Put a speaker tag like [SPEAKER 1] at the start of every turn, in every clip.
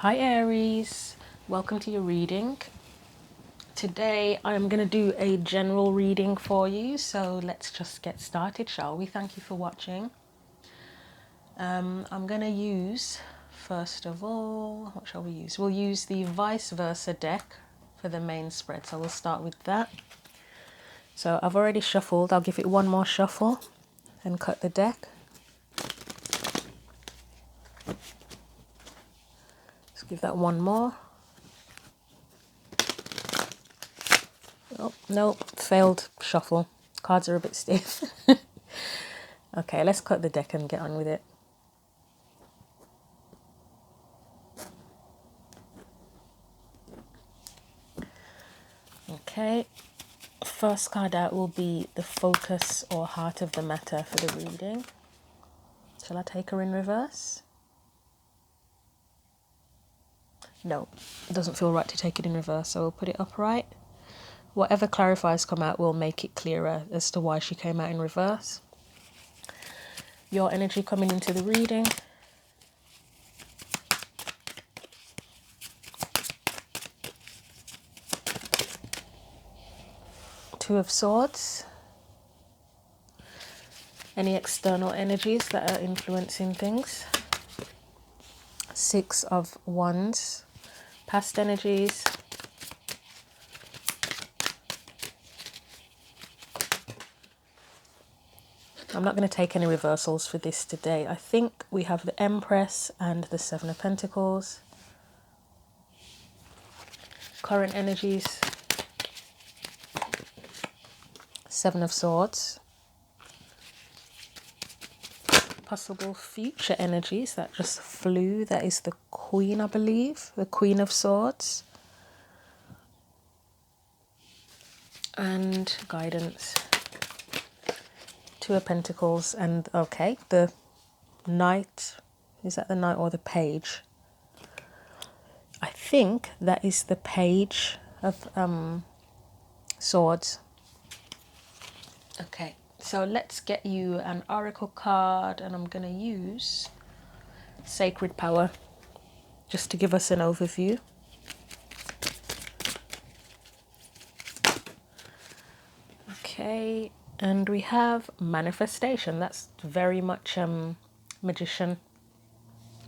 [SPEAKER 1] Hi Aries, welcome to your reading. Today I'm going to do a general reading for you, so let's just get started, shall we? Thank you for watching. I'm going to use, first of all, what shall we use? We'll use the vice versa deck for the main spread, so we'll start with that. So I've already shuffled, I'll give it one more shuffle and cut the deck. Let's give that one more. Oh, nope, failed shuffle. Cards are a bit stiff. Okay, let's cut the deck and get on with it. Okay, first card out will be the focus or heart of the matter for the reading. Shall I take her in reverse? No, it doesn't feel right to take it in reverse, so we'll put it upright. Whatever clarifiers come out will make it clearer as to why she came out in reverse. Your energy coming into the reading. Two of Swords. Any external energies that are influencing things. Six of Wands. Past energies. I'm not going to take any reversals for this today. I think we have the Empress and the Seven of Pentacles. Current energies. Seven of Swords. Possible future energies that just flew. That is the Queen, I believe. The Queen of Swords. And guidance. Two of Pentacles and, okay, the Knight. Is that the Knight or the Page? I think that is the Page of Swords. Okay, so let's get you an oracle card, and I'm going to use Sacred Power just to give us an overview. Okay, and we have Manifestation. That's very much magician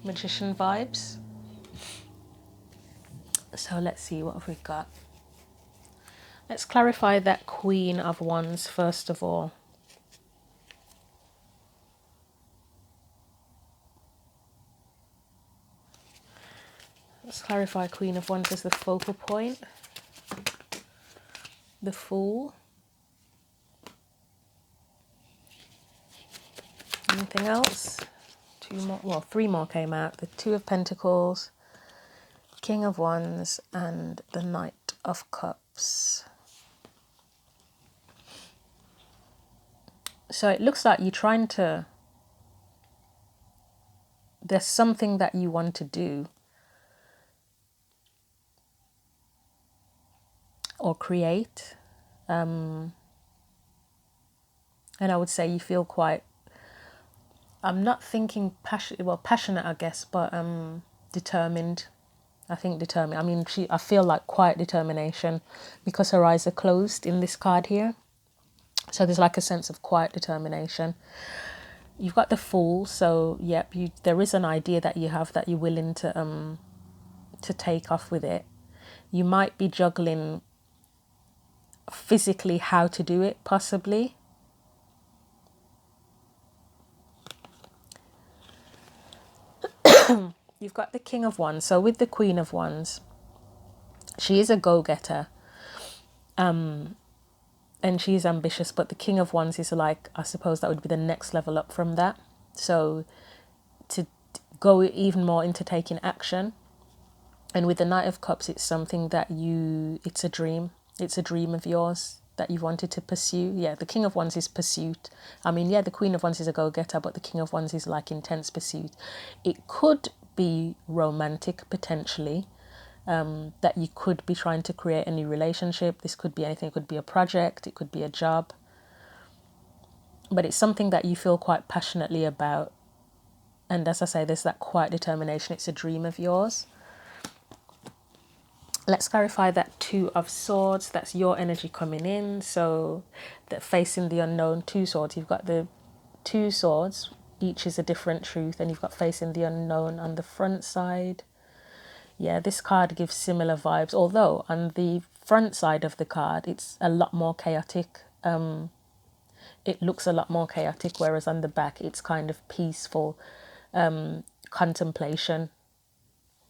[SPEAKER 1] vibes. So let's see, what have we got? Let's clarify that Queen of Wands first of all. Let's clarify Queen of Wands as the focal point. The Fool. Anything else? Two more, well, three more came out. The Two of Pentacles, King of Wands, and the Knight of Cups. So it looks like you're trying to, there's something that you want to do or create. And I would say you feel quite, I'm not thinking passionate, well, passionate, I guess, but determined. I think determined. I mean, I feel like quiet determination because her eyes are closed in this card here. So there's like a sense of quiet determination. You've got the Fool, so yep, there is an idea that you have that you're willing to take off with it. You might be juggling physically how to do it, possibly. You've got the King of Wands. So with the Queen of Wands, she is a go-getter. And she is ambitious, but the King of Wands is like, I suppose that would be the next level up from that. So to go even more into taking action. And with the Knight of Cups, it's something that it's a dream. It's a dream of yours that you wanted to pursue. Yeah, the King of Wands is pursuit. I mean, yeah, the Queen of Wands is a go-getter, but the King of Wands is like intense pursuit. It could be romantic, potentially, that you could be trying to create a new relationship. This could be anything. It could be a project. It could be a job. But it's something that you feel quite passionately about. And as I say, there's that quiet determination. It's a dream of yours. Let's clarify that Two of Swords, that's your energy coming in. So that facing the unknown, two swords. You've got the two swords, each is a different truth, and you've got facing the unknown on the front side. Yeah, this card gives similar vibes, although on the front side of the card, it's a lot more chaotic. It looks a lot more chaotic, whereas on the back, it's kind of peaceful contemplation.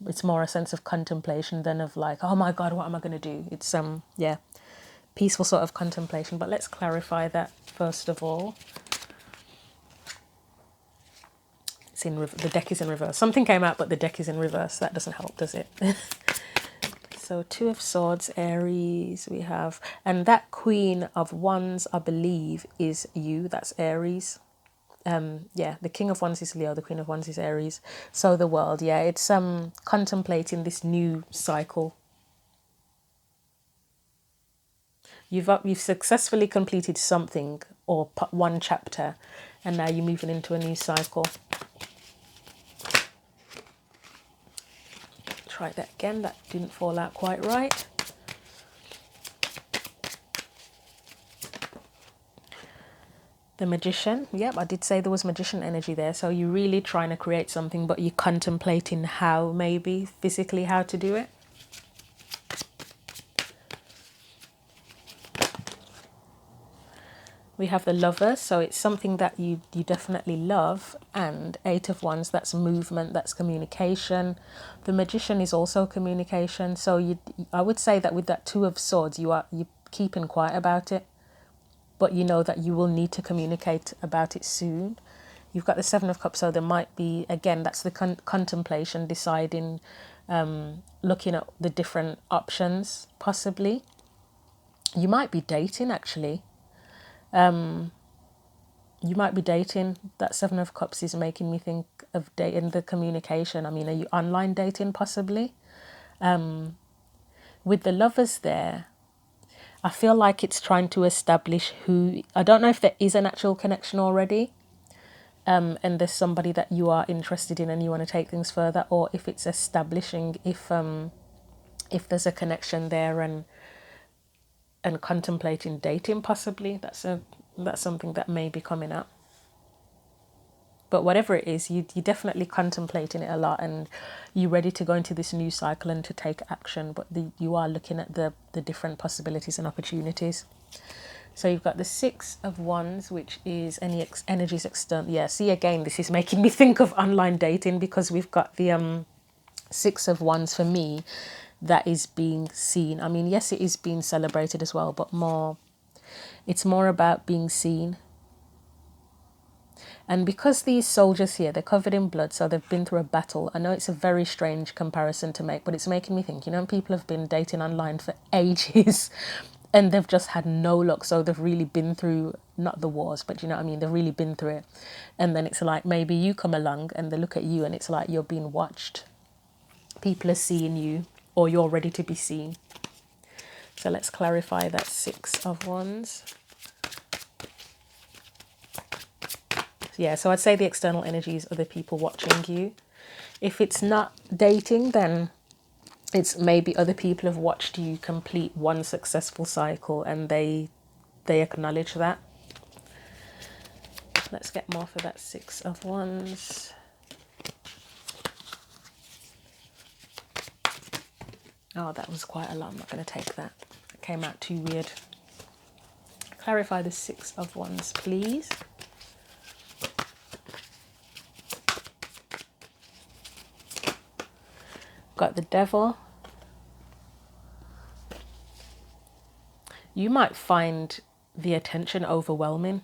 [SPEAKER 1] It's more a sense of contemplation than of like, oh my God, what am I going to do? It's, yeah, peaceful sort of contemplation. But let's clarify that first of all. It's in the deck is in reverse. Something came out, but the deck is in reverse. That doesn't help, does it? So Two of Swords, Aries, we have. And that Queen of Wands, I believe, is you. That's Aries. Yeah, the King of Wands is Leo, the Queen of Wands is Aries. So the world, yeah, it's contemplating this new cycle. You've successfully completed something or one chapter, and now you're moving into a new cycle. Try that again, that didn't fall out quite right. The Magician, yep, I did say there was Magician energy there. So you're really trying to create something, but you're contemplating how, maybe physically how to do it. We have the Lovers, so it's something that you definitely love. And Eight of Wands, that's movement, that's communication. The Magician is also communication. So I would say that with that Two of Swords, you're keeping quiet about it, but you know that you will need to communicate about it soon. You've got the Seven of Cups, so there might be, again, that's the contemplation, deciding, looking at the different options, possibly. You might be dating, actually. You might be dating. That Seven of Cups is making me think of dating, the communication. I mean, are you online dating, possibly? With the Lovers there, I feel like it's trying to establish who, I don't know if there is an actual connection already, and there's somebody that you are interested in and you want to take things further, or if it's establishing if there's a connection there and contemplating dating, possibly. That's something that may be coming up. But whatever it is, you're definitely contemplating it a lot, and you're ready to go into this new cycle and to take action. But you are looking at the different possibilities and opportunities. So you've got the Six of Wands, which is any energies external. Yeah, see, again, this is making me think of online dating, because we've got the Six of Wands for me that is being seen. I mean, yes, it is being celebrated as well, but it's more about being seen. And because these soldiers here, they're covered in blood, so they've been through a battle. I know it's a very strange comparison to make, but it's making me think, people have been dating online for ages and they've just had no luck. So they've really been through, not the wars, but you know what I mean? They've really been through it. And then it's like, maybe you come along and they look at you and it's like you're being watched. People are seeing you, or you're ready to be seen. So let's clarify that Six of Wands. Yeah, so I'd say the external energy is other people watching you. If it's not dating, then it's maybe other people have watched you complete one successful cycle and they acknowledge that. Let's get more for that Six of Wands. Oh, that was quite a lot. I'm not going to take that. It came out too weird. Clarify the Six of Wands, please. Got the Devil. You might find the attention overwhelming.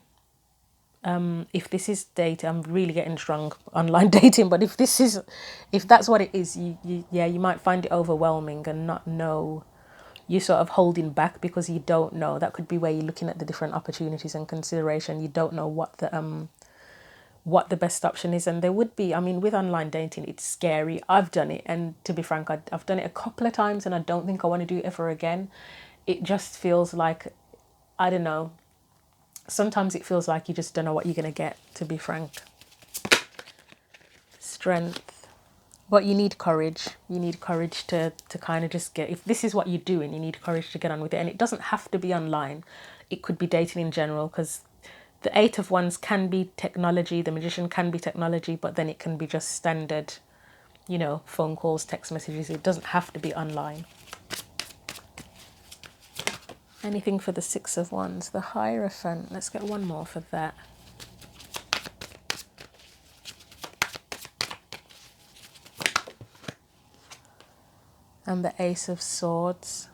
[SPEAKER 1] If this is dating, I'm really getting strong online dating, but if that's what it is, you might find it overwhelming and not know. You're sort of holding back because you don't know. That could be where you're looking at the different opportunities and consideration. You don't know what the best option is. And there would be, I mean, with online dating, it's scary. I've done it, and to be frank, I've done it a couple of times and I don't think I want to do it ever again. It just feels like, I don't know, sometimes it feels like you just don't know what you're going to get, to be frank. Strength. But you need courage. You need courage to kind of just get, if this is what you're doing, you need courage to get on with it. And it doesn't have to be online. It could be dating in general, because the Eight of Wands can be technology, the Magician can be technology, but then it can be just standard, you know, phone calls, text messages. It doesn't have to be online. Anything for the Six of Wands, the Hierophant. Let's get one more for that. And the Ace of Swords.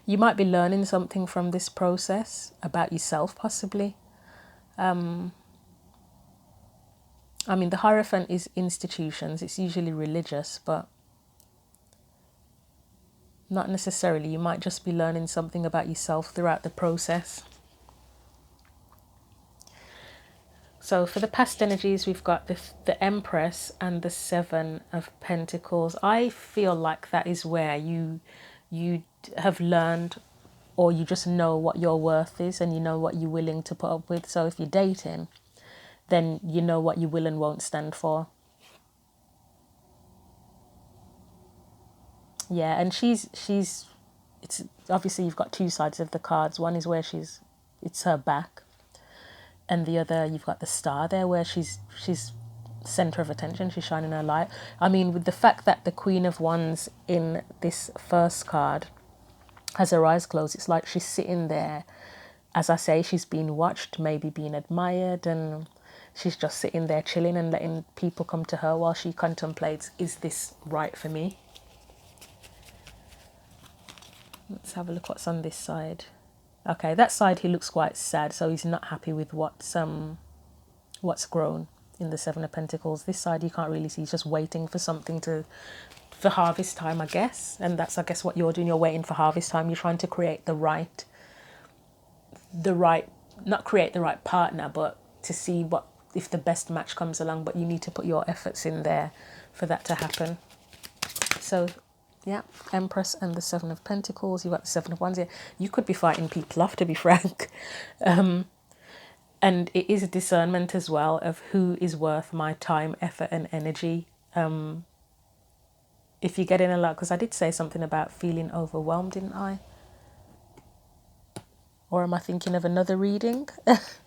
[SPEAKER 1] You might be learning something from this process about yourself, possibly. I mean, the Hierophant is institutions. It's usually religious, but not necessarily. You might just be learning something about yourself throughout the process. So for the past energies, we've got the Empress and the Seven of Pentacles. I feel like that is where you have learned, or you just know what your worth is, and you know what you're willing to put up with. So if you're dating, then you know what you will and won't stand for. Yeah, and it's obviously, you've got two sides of the cards. One is where it's her back, and the other, you've got the Star there, where she's center of attention, she's shining her light. I mean, with the fact that the Queen of Wands in this first card has her eyes closed, it's like she's sitting there, as I say, she's being watched, maybe being admired, and she's just sitting there chilling and letting people come to her while she contemplates, is this right for me? Let's have a look what's on this side. Okay, that side, he looks quite sad, so he's not happy with what's grown in the Seven of Pentacles. This side you can't really see, he's just waiting for something for harvest time, I guess. And that's, I guess, what you're doing. You're waiting for harvest time. You're trying to create not create the right partner, but to see what, if the best match comes along. But you need to put your efforts in there for that to happen. So yeah, Empress and the Seven of Pentacles. You've got the Seven of Wands here. You could be fighting people off, to be frank. And it is a discernment as well of who is worth my time, effort and energy. If you get in a lot, because I did say something about feeling overwhelmed, didn't I? Or am I thinking of another reading? Let's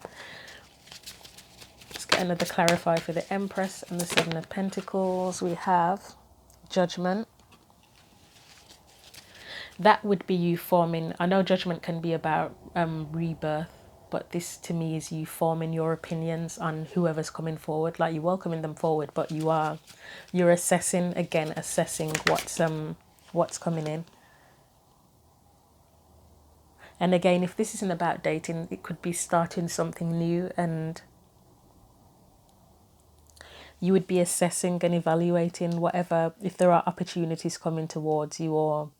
[SPEAKER 1] get another clarify for the Empress and the Seven of Pentacles. We have Judgment. That would be you forming, I know Judgment can be about rebirth, but this to me is you forming your opinions on whoever's coming forward. Like, you're welcoming them forward, but you're assessing what's coming in. And again, if this isn't about dating, it could be starting something new, and you would be assessing and evaluating whatever, if there are opportunities coming towards you, or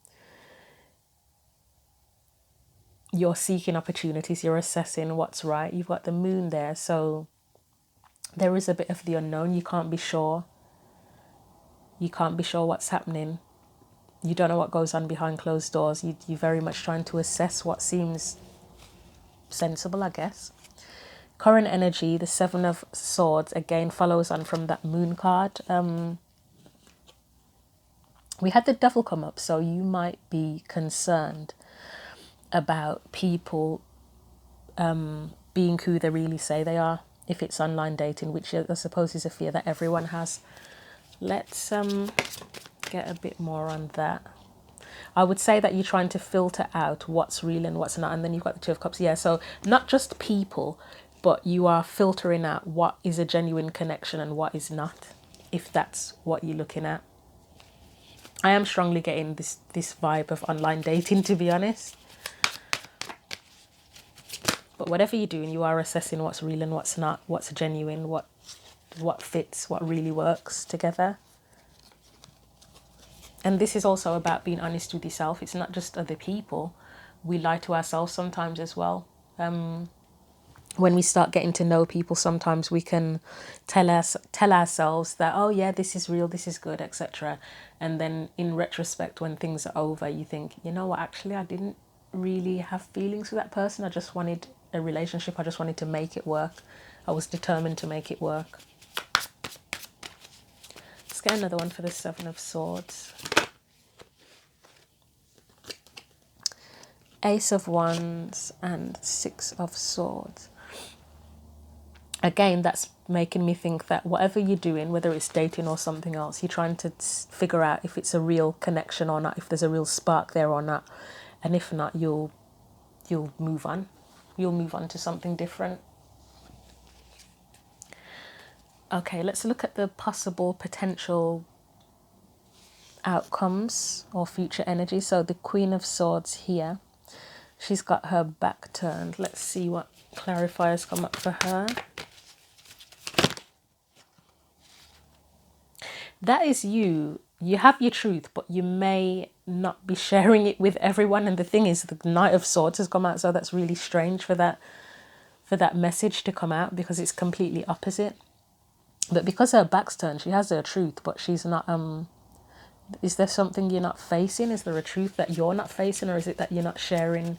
[SPEAKER 1] you're seeking opportunities, you're assessing what's right. You've got the Moon there, so there is a bit of the unknown. You can't be sure. You can't be sure what's happening. You don't know what goes on behind closed doors. You're very much trying to assess what seems sensible, I guess. Current energy, the Seven of Swords, again follows on from that Moon card. We had the Devil come up, so you might be concerned about people being who they really say they are, if it's online dating, which I suppose is a fear that everyone has. Let's get a bit more on that. I would say that you're trying to filter out what's real and what's not. And then you've got the Two of Cups. Yeah, so not just people, but you are filtering out what is a genuine connection and what is not, if that's what you're looking at. I am strongly getting this vibe of online dating, to be honest. But whatever you're doing, you are assessing what's real and what's not, what's genuine, what fits, what really works together. And this is also about being honest with yourself. It's not just other people. We lie to ourselves sometimes as well. When we start getting to know people, sometimes we can tell ourselves that, oh yeah, this is real, this is good, etc. And then in retrospect, when things are over, you think, you know what, actually I didn't really have feelings for that person. I just wanted a relationship. I just wanted to make it work. I was determined to make it work. get another one for the Seven of Swords. Ace of Wands and Six of Swords. Again, that's making me think that whatever you're doing, whether it's dating or something else, you're trying to figure out if it's a real connection or not, if there's a real spark there or not. And if not, you'll move on. You'll move on to something different. Okay, let's look at the possible potential outcomes or future energy. So the Queen of Swords here, she's got her back turned. Let's see what clarifiers come up for her. That is you. You have your truth, but you may not be sharing it with everyone. And the thing is, the Knight of Swords has come out, so that's really strange for that message to come out, because it's completely opposite. But because her back's turned, she has her truth, but she's not. Is there something you're not facing? Is there a truth that you're not facing, or is it that you're not sharing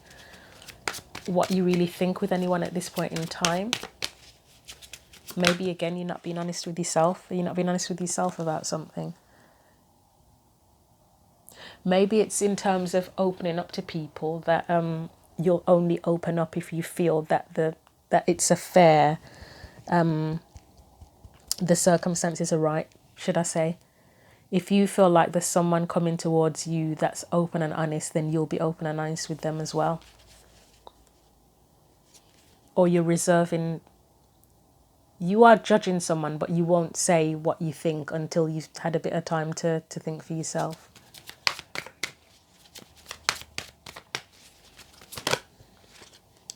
[SPEAKER 1] what you really think with anyone at this point in time? Maybe again, you're not being honest with yourself. You're not being honest with yourself about something. Maybe it's in terms of opening up to people, that you'll only open up if you feel that that it's a fair, the circumstances are right, should I say. If you feel like there's someone coming towards you that's open and honest, then you'll be open and honest with them as well. Or you're reserving. You are judging someone, but you won't say what you think until you've had a bit of time to think for yourself.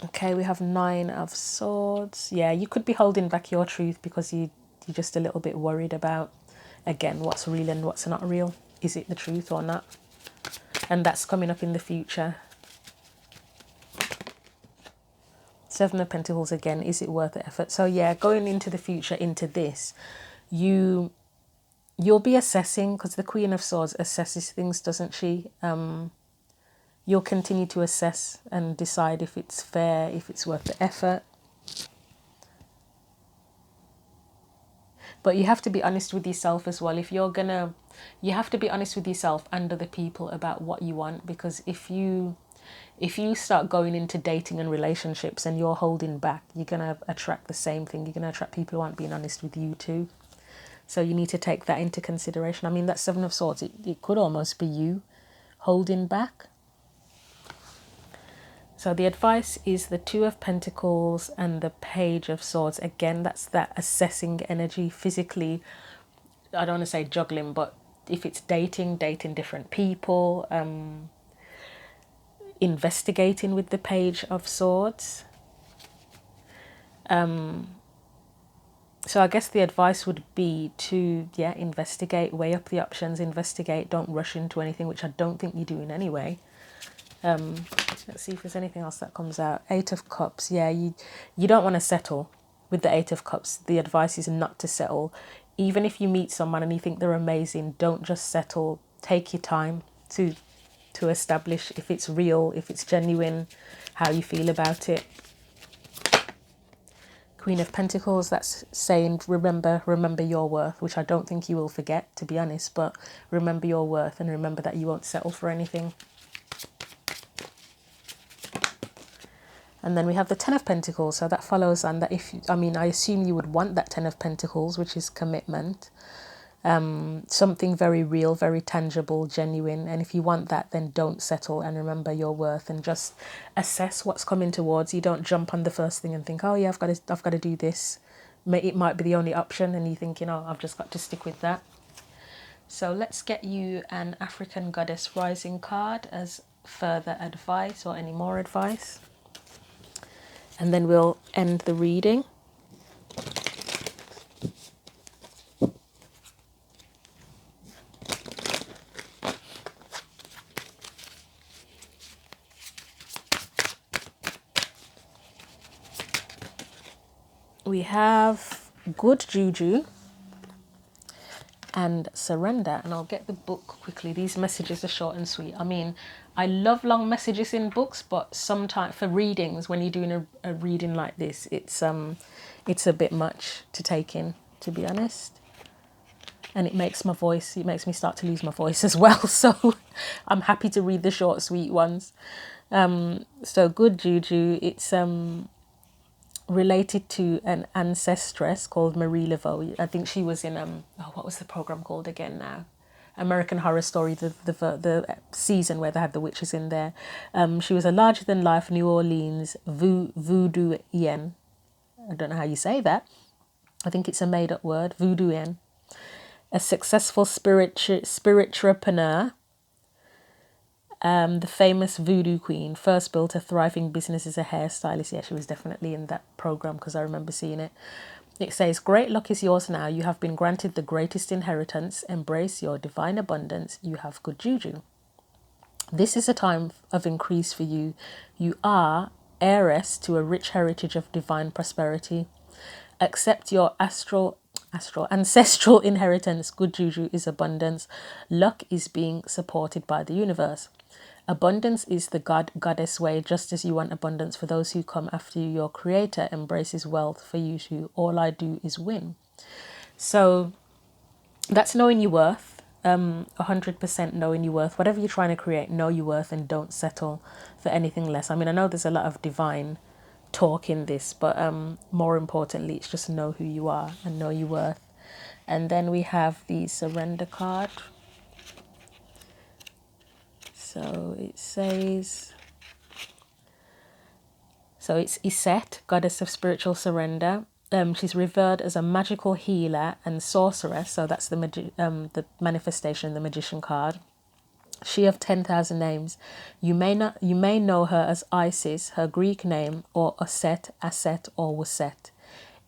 [SPEAKER 1] Okay, we have Nine of Swords. Yeah, you could be holding back your truth because you're just a little bit worried about, again, what's real and what's not real. Is it the truth or not? And that's coming up in the future. Seven of Pentacles again, is it worth the effort? So yeah, going into the future, into this, you'll be assessing, because the Queen of Swords assesses things, doesn't she? You'll continue to assess and decide if it's fair, if it's worth the effort. But you have to be honest with yourself as well. If you're gonna, you have to be honest with yourself and other people about what you want, because if you start going into dating and relationships and you're holding back, you're going to attract the same thing. You're going to attract people who aren't being honest with you too. So you need to take that into consideration. I mean, that Seven of Swords, it could almost be you holding back. So the advice is the Two of Pentacles and the Page of Swords. Again, that's that assessing energy physically. I don't want to say juggling, but if it's dating different people, investigating with the Page of Swords. So I guess the advice would be to, yeah, investigate, weigh up the options, investigate, don't rush into anything, which I don't think you're doing anyway. Let's see if there's anything else that comes out. Eight of Cups. Yeah, you don't want to settle with the Eight of Cups. The advice is not to settle. Even if you meet someone and you think they're amazing, don't just settle. Take your time to establish if it's real, if it's genuine, how you feel about it. Queen of Pentacles, that's saying remember your worth, which I don't think you will forget, to be honest, but remember your worth and remember that you won't settle for anything. And then we have the Ten of Pentacles, so that follows on that. I assume you would want that Ten of Pentacles, which is commitment. Something very real, very tangible, genuine. And if you want that, then don't settle and remember your worth and just assess what's coming towards you. Don't jump on the first thing and think, oh yeah, I've got to do this. It might be the only option and you think, I've just got to stick with that. So let's get you an African Goddess Rising card as further advice or any more advice. And then we'll end the reading. We have Good Juju and Surrender, and I'll get the book quickly. These messages are short and sweet. I mean, I love long messages in books, but sometimes for readings, when you're doing a reading like this, it's a bit much to take in, to be honest. and it makes me start to lose my voice as well. So I'm happy to read the short, sweet ones. So good juju, it's related to an ancestress called Marie Laveau. I think she was in what was the program called again now? American Horror Story, the season where they had the witches in there. She was a larger than life New Orleans voodooienne. I don't know how you say that. I think it's a made up word, voodooienne. A successful spirituapreneur. The famous voodoo queen first built a thriving business as a hairstylist. Yeah, she was definitely in that program because I remember seeing it. It says, great luck is yours now. You have been granted the greatest inheritance. Embrace your divine abundance. You have good juju. This is a time of increase for you. You are heiress to a rich heritage of divine prosperity. Accept your ancestral inheritance. Good juju is abundance. Luck is being supported by the universe. Abundance is the goddess way. Just as you want abundance for those who come after you, your creator embraces wealth for you too. All I do is win. So that's knowing your worth. 100% knowing your worth. Whatever you're trying to create, know your worth and don't settle for anything less. I mean, I know there's a lot of divine talk in this, but more importantly, it's just know who you are and know your worth. And then we have the surrender card. So it says, so it's Iset, goddess of spiritual surrender. She's revered as a magical healer and sorceress. So that's the manifestation, the magician card. She of 10,000 names. You may know her as Isis, her Greek name, or Aset, or Waset.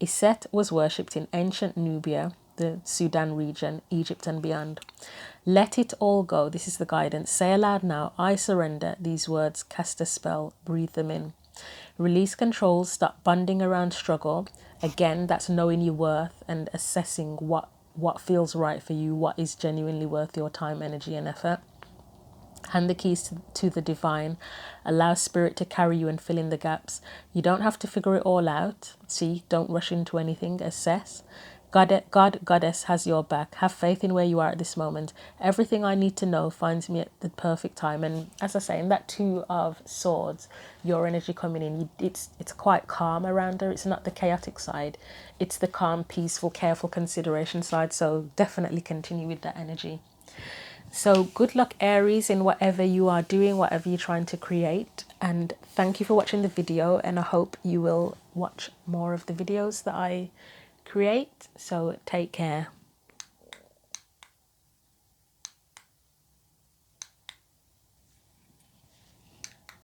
[SPEAKER 1] Iset was worshipped in ancient Nubia, the Sudan region, Egypt and beyond. Let it all go. This is the guidance. Say aloud now, I surrender. These words, cast a spell, breathe them in. Release control, stop bonding around struggle. Again, that's knowing your worth and assessing what feels right for you, what is genuinely worth your time, energy and effort. Hand the keys to the divine. Allow spirit to carry you and fill in the gaps. You don't have to figure it all out. See, don't rush into anything. Assess. Goddess has your back. Have faith in where you are at this moment. Everything I need to know finds me at the perfect time. And as I say, in that Two of Swords, your energy coming in, it's quite calm around her. It's not the chaotic side. It's the calm, peaceful, careful consideration side. So definitely continue with that energy. So good luck, Aries, in whatever you are doing, whatever you're trying to create. And thank you for watching the video. And I hope you will watch more of the videos that I create. So take care.